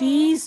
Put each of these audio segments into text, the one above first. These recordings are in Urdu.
30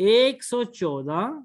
114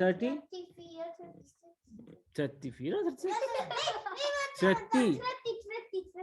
30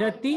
30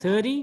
30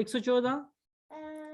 114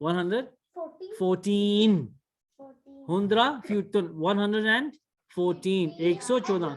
114 114 114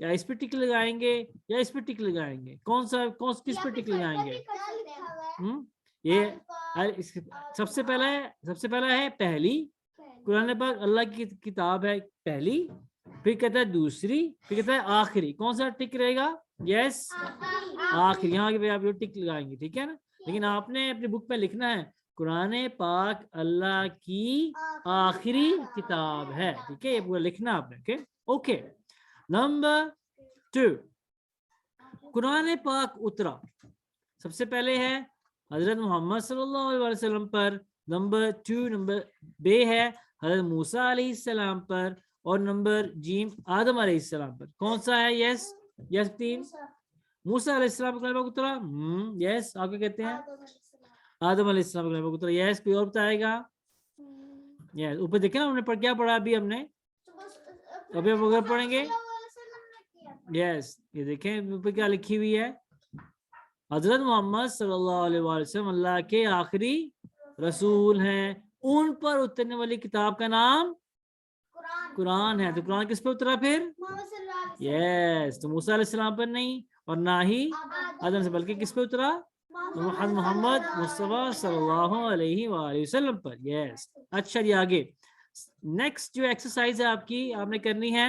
یا اس پہ ٹک لگائیں گے یا اس پہ ٹک لگائیں گے؟ کس پہ ٹک لگائیں گے؟ یہ سب سے پہلا ہے پہلی، قرآن پاک اللہ کی کتاب ہے پہلی، پھر کہتا ہے دوسری، پھر کہتا ہے آخری. کون سا ٹک رہے گا؟ یس آخری. یہاں پہ آپ ٹک لگائیں گے، ٹھیک ہے نا. لیکن آپ نے اپنی بک میں لکھنا ہے قرآن پاک اللہ کی آخری کتاب ہے، ٹھیک ہے، یہ پورا لکھنا آپ نے. اوکے. نمبر 2، قرآن پاک اترا سب سے پہلے ہے حضرت محمد صلی اللہ علیہ وسلم پر، نمبر 2 نمبر بے ہے حضرت موسیٰ علیہ السلام پر، اور نمبر جیم آدم علیہ السلام پر. کون سا ہے؟ یس تین. موسیٰ علیہ السلام کا کلمہ اترا. یس آپ کیا کہتے ہیں؟ آدم علیہ السلام کا کلمہ اترا. یس کوئی اور بتائے گا؟ یس اوپر دیکھیں نا ہم نے کیا پڑھا ابھی ہم نے، ابھی ہم اگر پڑھیں گے. یس یہ دیکھیں اوپر کیا لکھی ہوئی ہے، حضرت محمد صلی اللہ علیہ وسلم اللہ کے آخری رسول ہیں، ان پر اترنے والی کتاب کا نام قرآن ہے. تو قرآن کس پہ اترا پھر؟ یس تو موسیٰ علیہ السلام پر نہیں اور نہ ہی آدم سے، بلکہ کس پہ اترا؟ محمد مصطفیٰ صلی اللہ علیہ وآلہ وسلم پر. یس اچھا جی آگے نیکسٹ جو ایکسرسائز ہے آپ کی، آپ نے کرنی ہے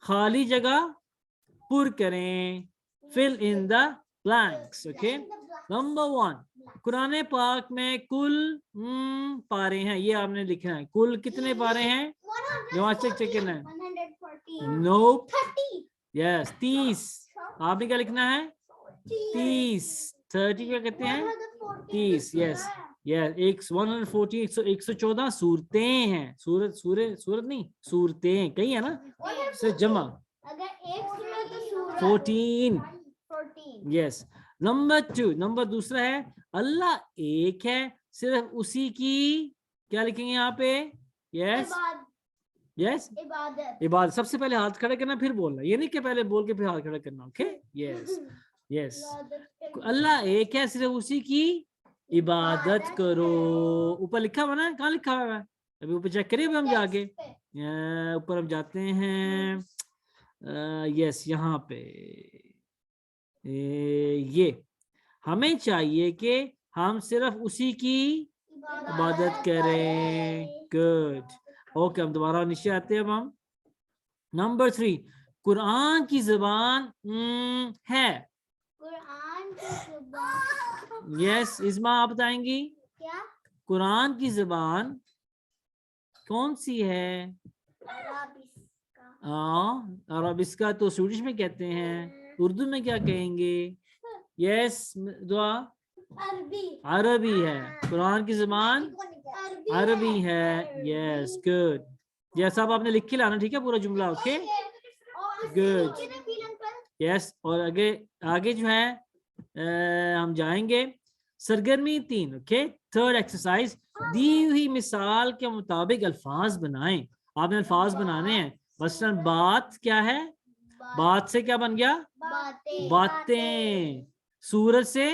خالی جگہ پر کریں، fill in the blanks. Okay. Number 1، قرآن پاک میں کل پارے ہیں، یہ آپ نے لکھنا ہے. کل کتنے پارے ہیں؟ جو چیک کرنا ہے. نو یس 30. آپ نے کیا لکھنا ہے؟ 30. 30 کیا کہتے ہیں؟ 30. یس 114 114 صورتیں ہیں. سورت نہیں صورتیں کہیں ہے نا، سے جمع 14. یس. نمبر 2، نمبر دوسرا ہے اللہ ایک ہے، صرف اسی کی کیا لکھیں گے یہاں پہ؟ یس عبادت. سب سے پہلے ہاتھ کھڑا کرنا پھر بولنا، یہ نہیں کہ پہلے بول کے پھر ہاتھ کھڑا کرنا. اوکے. یس اللہ ایک ہے، صرف اسی کی عبادت کرو. اوپر لکھا ہوا نا، کہاں لکھا ہوا ہے؟ ابھی اوپر چیک کریے. ابھی ہم جا کے اوپر ہم جاتے ہیں. یس یہاں پہ یہ ہمیں چاہیے کہ ہم صرف اسی کی عبادت کریں. گڈ. اوکے ہم دوبارہ نیچے آتے ہیں. اب ہم نمبر 3، قرآن کی زبان ہے. یس اسما آپ بتائیں گی قرآن کی زبان کون سی ہے؟ عربی کا تو سویڈش میں کہتے ہیں، اردو میں کیا کہیں گے؟ یس دعا عربی ہے. قرآن کی زبان عربی ہے. Yes good. یس اب آپ نے لکھ کے لانا، ٹھیک ہے، پورا جملہ. Okay good. یس اور آگے جو ہے ہم جائیں گے سرگرمی 3. اوکے. تھرڈ ایکسرسائز، دی ہوئی مثال کے مطابق الفاظ بنائیں. آپ نے الفاظ بنانے ہیں. مثلاً بات کیا ہے؟ بات سے کیا بن گیا؟ باتیں. سورت سے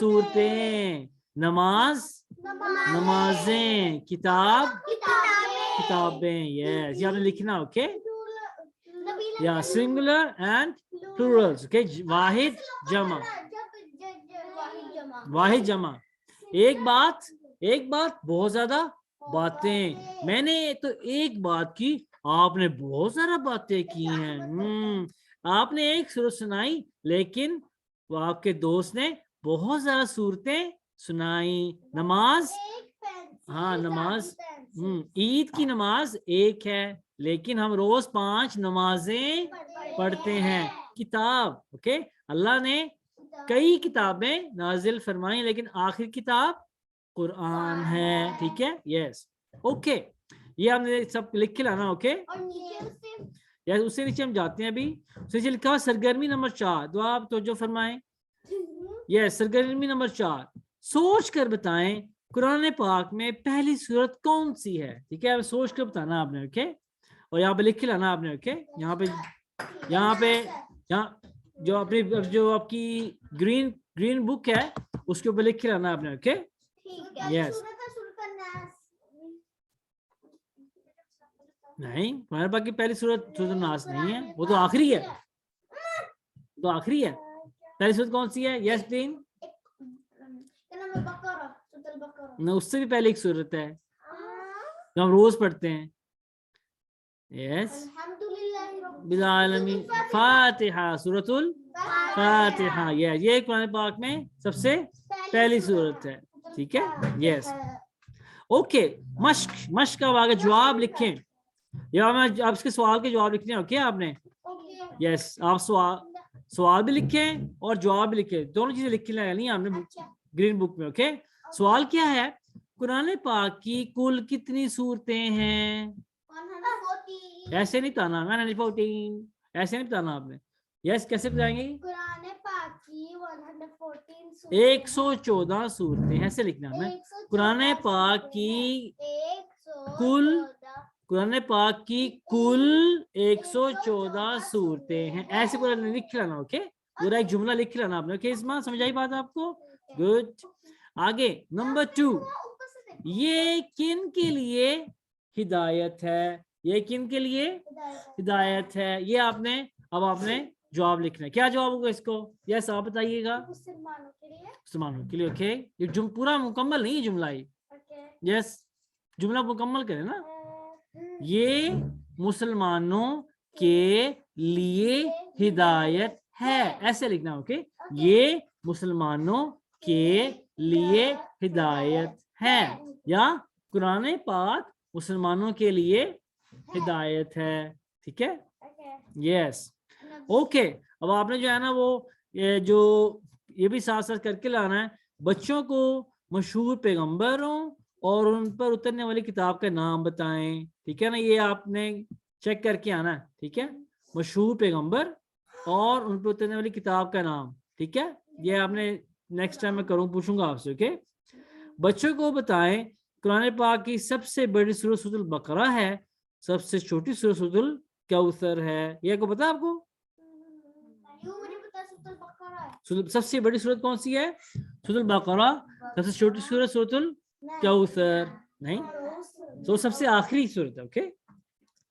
صورتیں. نماز نمازیں. کتاب کتابیں. یس یہ آپ نے لکھنا. اوکے یا سنگولر اینڈ پلورلز. اوکے واحد جمع. واحد جمع. ایک بات بہت زیادہ باتیں. میں نے تو ایک بات کی، آپ نے بہت زیادہ باتیں کی ہیں. آپ نے ایک سورت سنائی لیکن وہ آپ کے دوست نے بہت زیادہ صورتیں سنائی. نماز نماز عید کی نماز ایک ہے لیکن ہم روز 5 نمازیں پڑھتے ہیں. کتاب اوکے اللہ نے کئی کتابیں نازل فرمائی لیکن آخری کتاب قرآن ہے. ٹھیک ہے. یس اوکے یہ ہم نے سب لکھ کے لانا. اوکے یس اس سے نیچے ہم جاتے ہیں. ابھی اس سے لکھا ہوا سرگرمی نمبر 4. دعا آپ توجہ فرمائیں. یس سرگرمی نمبر 4، سوچ کر بتائیں قرآن پاک میں پہلی سورت کون سی ہے. ٹھیک ہے سوچ کر بتانا آپ نے. اوکے اور یہاں پہ لکھ کے لانا آپ نے. اوکے یہاں پہ جو آپ کی گرین بک ہے اس کے اوپر لکھ کے لانا آپ نے. اوکے یس نہیں قرآن پاک کی پہلی سورت سورۃ الناس نہیں ہے، وہ تو آخری ہے، تو آخری ہے. پہلی سورت کون سی ہے؟ یس پلین. نہ، اس سے بھی پہلے ایک سورت ہے جو ہم روز پڑھتے ہیں. یس بالعالمین، فاتحہ، سورۃ الفاتحہ. یہ قرآن پاک میں سب سے پہلی سورت ہے. ٹھیک ہے. Yes okay. مشق کا آگے جواب لکھیں، یا میں آپ اس کے سوال کے جواب لکھنے ہیں. اوکے آپ نے یس آپ سوال بھی لکھیں اور جواب بھی لکھیں، دونوں چیزیں لکھ کے لینی آپ نے گرین بک میں. اوکے سوال کیا ہے؟ قرآن پاک کی کل کتنی صورتیں ہیں؟ ایسے نہیں بتانا، 114 ایسے نہیں بتانا آپ نے. یس کیسے بتائیں گے؟ قرآن پاک کی 114 114 صورتیں، ایسے لکھنا ہے. قرآن پاک کی کل، قرآن پاک کی کل 114 صورتیں ہیں، ایسے قرآن لکھ لینا. اوکے پورا ایک جملہ لکھ لینا آپ نے. اوکے اسما سمجھ آئی بات آپ کو؟ گڈ. آگے نمبر 2، یہ کن کے لیے ہدایت ہے؟ یہ کن کے لیے ہدایت ہے؟ یہ آپ نے اب آپ نے جواب لکھنا ہے. کیا جواب ہوگا اس کو؟ یس آپ بتائیے گا. مسلمانوں کے لیے. اوکے یہ پورا مکمل نہیں جملہ ہے. یس جملہ مکمل کریں نا. یہ مسلمانوں کے لیے ہدایت ہے، ایسے لکھنا. اوکے یہ مسلمانوں کے لیے ہدایت ہے، یا قرآن پاک مسلمانوں کے لیے ہدایت ہے. ٹھیک ہے. Yes okay. اب آپ نے جو ہے نا وہ جو یہ بھی ساتھ ساتھ کر کے لانا ہے، بچوں کو مشہور پیغمبروں اور ان پر اترنے والی کتاب کا نام بتائیں. ٹھیک ہے نا، یہ آپ نے چیک کر کے آنا ہے. ٹھیک ہے مشہور پیغمبر اور ان پر اترنے والی کتاب کا نام. ٹھیک ہے یہ آپ نے نیکسٹ ٹائم میں پوچھوں گا آپ سے. اوکے بچوں کو بتائیں قرآن پاک کی سب سے بڑی سورۃ سورۃ البقرہ ہے، سب سے چھوٹی سورۃ سورۃ الکوثر ہے. یہ کو پتا آپ کو؟ سب سے بڑی سورت کون سی ہے؟ سورۃ البقرہ. سب سے چھوٹی سورت سورۃ الکوثر نہیں، تو سب سے آخری سورت ہے. اوکے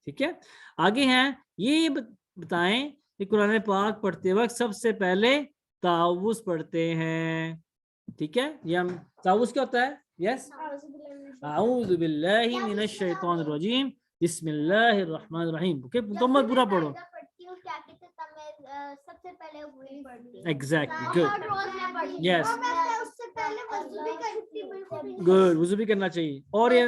ٹھیک ہے. آگے ہیں یہ بتائیں کہ قرآن پاک پڑھتے وقت سب سے پہلے تعوذ پڑھتے ہیں. ٹھیک ہے یہ ہم تعوذ کیا ہوتا ہے؟ یس اعوذ باللہ من الشیطان الرجیم بسم اللہ الرحمن الرحیم. اوکے مکمل پورا پڑھو. Exactly good. یس گڈ وضو بھی کرنا چاہیے. اور یہ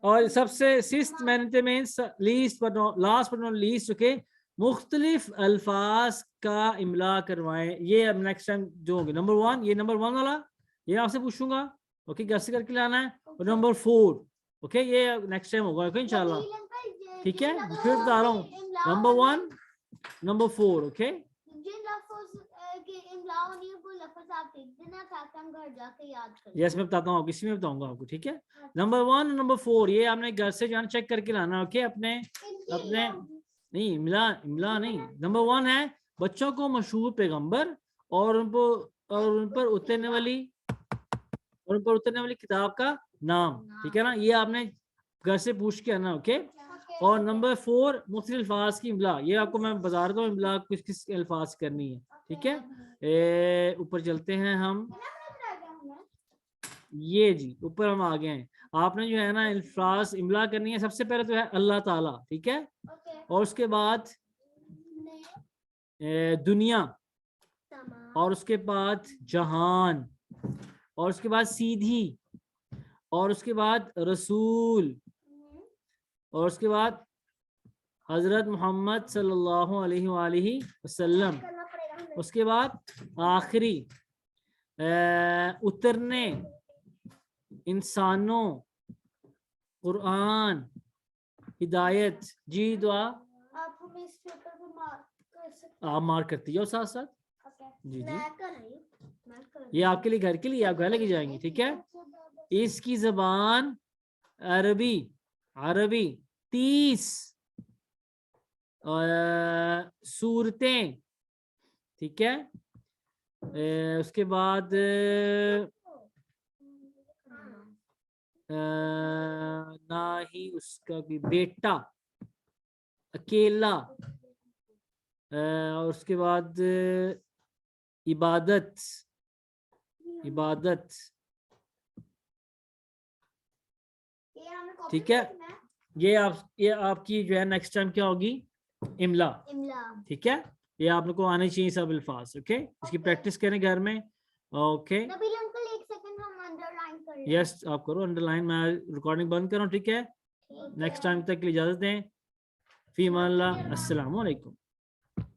اور سب سے سیسٹ maintenance list last but not least. Okay مختلف الفاظ کا املا کروائیں. یہ اب نیکسٹ ٹائم جو ہوگی نمبر 1، یہ نمبر 1 والا یہ آپ سے پوچھوں گا. اوکے گھر سے کر کے لانا ہے. اور نمبر 4 اوکے یہ نیکسٹ ٹائم ہوگا. اوکے انشاءاللہ. ٹھیک ہے پھر بتا رہا ہوں نمبر 1 نمبر 4. اوکے یس میں بتاتا ہوں آپ کو، اسی میں بتاؤں گا آپ کو. ٹھیک ہے نمبر 1 نمبر 4 یہ آپ نے گھر سے جو ہے چیک کر کے لانا. اوکے اپنے نہیں املا نہیں. نمبر 1 ہے بچوں کو مشہور پیغمبر اور ان پر اترنے والی کتاب کا نام. ٹھیک ہے نا یہ آپ نے گھر سے پوچھ کے آنا. اوکے اور نمبر 4 مختلف الفاظ کی املا. یہ آپ کو میں بتا رہا ہوں املا کس الفاظ کرنی ہے. ٹھیک ہے اوپر چلتے ہیں ہم. یہ جی اوپر ہم آگے ہیں. آپ نے جو ہے نا الفاظ املا کرنی ہے. سب سے پہلے تو ہے اللہ تعالیٰ. ٹھیک ہے اور اس کے بعد دنیا، اور اس کے بعد جہان، اور اس کے بعد سیدھی، اور اس کے بعد رسول، اور اس کے بعد حضرت محمد صلی اللہ علیہ وآلہ وسلم. اس کے بعد آخری اترنے، انسانوں، قرآن، ہدایت. جی دعا آپ مارک کرتی ہو ساتھ ساتھ. جی یہ آپ کے لیے گھر کے لیے آپ گھر لے کے جائیں گے. ٹھیک ہے اس کی زبان عربی 30 صورتیں. ٹھیک ہے اس کے بعد نہ ہی اس کا بھی بیٹا اکیلا. اور اس کے بعد عبادت. عبادت. یہ ہمیں copy ٹھیک ہے. کرنا ہے. یہ آپ کی جو ہے نیکسٹ ٹائم کیا ہوگی؟ املا. املا. ٹھیک ہے. یہ آپ لوگ کو آنے چاہیے سب الفاظ. اوکے. اس کی پریکٹس کریں گھر میں. اوکے. نبیل انکل ایک سیکنڈ ہم انڈر لائن کر لیں. یس آپ کرو انڈر لائن. میں ریکارڈنگ بند کروں. ٹھیک ہے. نیکسٹ ٹائم تک کے لیے اجازت دیں. فی امان اللہ. السلام علیکم.